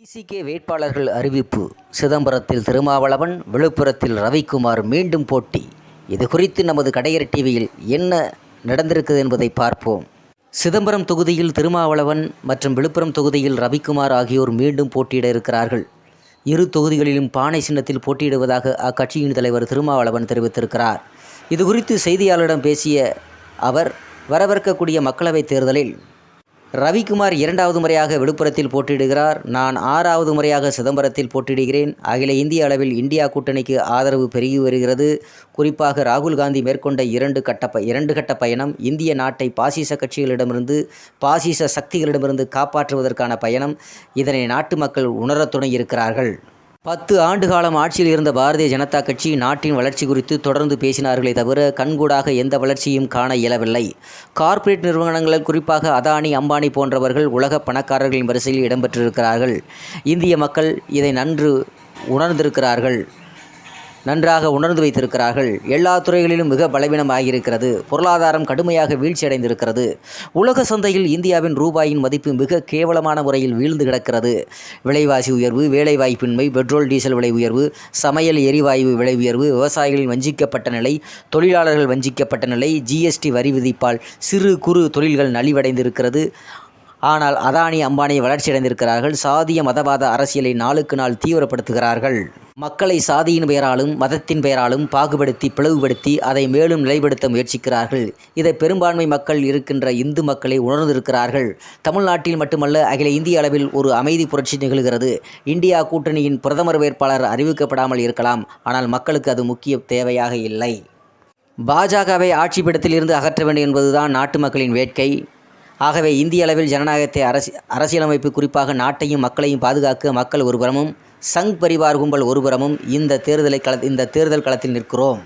இசிகே வேட்பாளர்கள் அறிவிப்பு. சிதம்பரத்தில் திருமாவளவன், விழுப்புரத்தில் ரவிக்குமார் மீண்டும் போட்டி. இது குறித்து நமது கடையர் டிவியில் என்ன நடந்திருக்குது என்பதை பார்ப்போம். சிதம்பரம் தொகுதியில் திருமாவளவன் மற்றும் விழுப்புரம் தொகுதியில் ரவிக்குமார் ஆகியோர் மீண்டும் போட்டியிட இருக்கிறார்கள். இரு தொகுதிகளிலும் பானை சின்னத்தில் போட்டியிடுவதாக அக்கட்சியின் தலைவர் திருமாவளவன் தெரிவித்திருக்கிறார். இதுகுறித்து செய்தியாளரிடம் பேசிய அவர், வரவிருக்கக்கூடிய மக்களவைத் தேர்தலில் ரவிக்குமார் 2வது முறையாக விழுப்புரத்தில் போட்டியிடுகிறார். நான் 6வது முறையாக சிதம்பரத்தில் போட்டியிடுகிறேன். அகில இந்திய அளவில் இந்தியா கூட்டணிக்கு ஆதரவு பெருகி வருகிறது. குறிப்பாக ராகுல் காந்தி மேற்கொண்ட இரண்டு கட்ட பயணம் இந்திய நாட்டை பாசிச கட்சிகளிடமிருந்து, பாசிச சக்திகளிடமிருந்து காப்பாற்றுவதற்கான பயணம். இதனை நாட்டு மக்கள் உணரத் தொடங்கியிருக்கிறார்கள். 10 ஆண்டு காலம் ஆட்சியில் இருந்த பாரதிய ஜனதா கட்சி நாட்டின் வளர்ச்சி குறித்து தொடர்ந்து பேசினார்களே தவிர கண்கூடாக எந்த வளர்ச்சியும் காண இயலவில்லை. கார்ப்பரேட் நிறுவனங்கள், குறிப்பாக அதானி, அம்பானி போன்றவர்கள் உலக பணக்காரர்களின் வரிசையில் இடம்பெற்றிருக்கிறார்கள். இந்திய மக்கள் இதை நன்றாக உணர்ந்து வைத்திருக்கிறார்கள். எல்லா துறைகளிலும் மிக பலவீனமாகியிருக்கிறது. பொருளாதாரம் கடுமையாக வீழ்ச்சியடைந்திருக்கிறது. உலக சந்தையில் இந்தியாவின் ரூபாயின் மதிப்பு மிக கேவலமான முறையில் வீழ்ந்து கிடக்கிறது. விலைவாசி உயர்வு, வேலைவாய்ப்பின்மை, பெட்ரோல் டீசல் விலை உயர்வு, சமையல் எரிவாயு விலை உயர்வு, விவசாயிகளின் வஞ்சிக்கப்பட்ட நிலை, தொழிலாளர்கள் வஞ்சிக்கப்பட்ட நிலை, ஜிஎஸ்டி வரி விதிப்பால் சிறு குறு தொழில்கள் நலிவடைந்திருக்கிறது. ஆனால் அதானி, அம்பானி வளர்ச்சியடைந்திருக்கிறார்கள். சாதிய மதவாத அரசியலை நாளுக்கு நாள் தீவிரப்படுத்துகிறார்கள். மக்களை சாதியின் பெயராலும் மதத்தின் பெயராலும் பாகுபடுத்தி, பிளவுபடுத்தி அதை மேலும் நிலைப்படுத்த முயற்சிக்கிறார்கள். இதை பெரும்பான்மை மக்கள் இருக்கின்ற இந்து மக்களை உணர்ந்திருக்கிறார்கள். தமிழ்நாட்டில் மட்டுமல்ல, அகில இந்திய அளவில் ஒரு அமைதி புரட்சி நிகழ்கிறது. இந்தியா கூட்டணியின் பிரதமர் வேட்பாளர் அறிவிக்கப்படாமல் இருக்கலாம். ஆனால் மக்களுக்கு அது முக்கிய தேவையாக இல்லை. பாஜகவை ஆட்சி பீடத்தில் இருந்து அகற்ற வேண்டும் என்பதுதான் நாட்டு மக்களின் வேட்கை. ஆகவே இந்திய அளவில் ஜனநாயகத்தை, அரசியலமைப்பு, குறிப்பாக நாட்டையும் மக்களையும் பாதுகாக்க மக்கள் ஒருபுறமும், சங் பரிவார் கும்பல் ஒருபுறமும் இந்த தேர்தல் களத்தில் நிற்கிறோம்.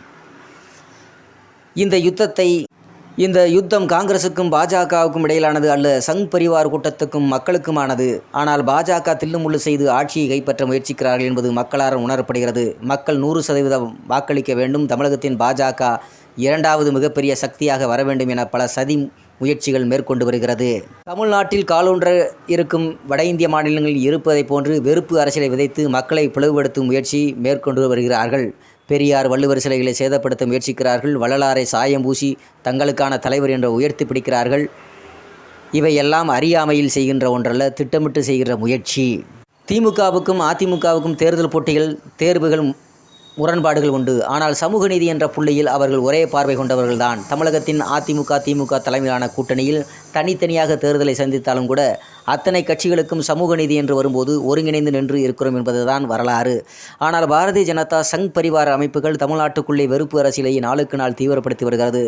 இந்த யுத்தம் காங்கிரசுக்கும் பாஜகவுக்கும் இடையிலானது அல்ல, சங் பரிவார் கூட்டத்துக்கும் மக்களுக்குமானது. ஆனால் பாஜக தில்லுமுள்ளு செய்து ஆட்சியை கைப்பற்ற முயற்சிக்கிறார்கள் என்பது மக்களால் உணரப்படுகிறது. மக்கள் 100% வாக்களிக்க வேண்டும். தமிழகத்தின் பாஜக 2வது மிகப்பெரிய சக்தியாக வர வேண்டும் என பல சதி முயற்சிகள் மேற்கொண்டு வருகிறது. தமிழ்நாட்டில் காலூன்ற இருக்கும் வட இந்திய மாநிலங்களில் இருப்பதை போன்று வெறுப்பு அரசியலை விதைத்து மக்களை பிளவுபடுத்தும் முயற்சி மேற்கொண்டு வருகிறார்கள். பெரியார், வள்ளுவர் சிலைகளை சேதப்படுத்த முயற்சிக்கிறார்கள். வள்ளலாரை சாயம் பூசி தங்களுக்கான தலைவர் என்று உயர்த்தி பிடிக்கிறார்கள். இவையெல்லாம் அறியாமையில் செய்கின்ற ஒன்றல்ல, திட்டமிட்டு செய்கின்ற முயற்சி. திமுகவுக்கும் அதிமுகவுக்கும் தேர்வுகள் முரண்பாடுகள் உண்டு. ஆனால் சமூக நீதி என்ற புள்ளியில் அவர்கள் ஒரே பார்வை கொண்டவர்கள்தான். தமிழகத்தின் அதிமுக, திமுக தலைமையிலான கூட்டணியில் தனித்தனியாக தேர்தலை சந்தித்தாலும் கூட அத்தனை கட்சிகளுக்கும் சமூக நீதி என்று வரும்போது ஒருங்கிணைந்து நின்று இருக்கிறோம் என்பதுதான் வரலாறு. ஆனால் பாரதிய ஜனதா, சங் பரிவார அமைப்புகள் தமிழ்நாட்டுக்குள்ளே வெறுப்பு அரசியலை நாளுக்கு நாள் தீவிரப்படுத்தி வருகிறது.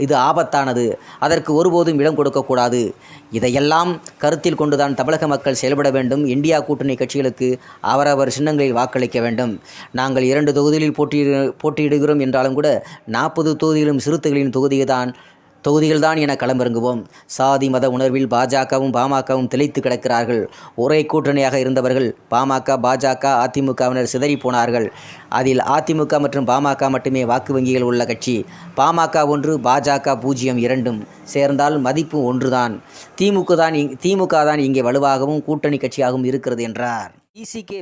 இது ஆபத்தானது. அதற்கு ஒருபோதும் இடம் கொடுக்கக்கூடாது. இதையெல்லாம் கருத்தில் கொண்டுதான் தமிழக மக்கள் செயல்பட வேண்டும். இந்தியா கூட்டணி கட்சிகளுக்கு அவரவர் சின்னங்களில் வாக்களிக்க வேண்டும். நாங்கள் 2 தொகுதிகளில் போட்டியிடுகிறோம் என்றாலும் கூட 40 தொகுதிகளும் சிறுத்தைகளின் தொகுதிகள்தான் என களமிறங்குவோம். சாதி மத உணர்வில் பாஜகவும் பாமகவும் திளைத்து கிடக்கிறார்கள். ஒரே கூட்டணியாக இருந்தவர்கள் பாமக, பாஜக, அதிமுகவினர் சிதறி போனார்கள். அதில் அதிமுக மற்றும் பாமக மட்டுமே வாக்கு வங்கிகள் உள்ள கட்சி. பாமக 1, பாஜக 0, இரண்டும் சேர்ந்தால் மதிப்பு ஒன்றுதான். திமுக தான் இங்கே வலுவாகவும் கூட்டணி கட்சியாகவும் இருக்கிறது என்றார். இசிகே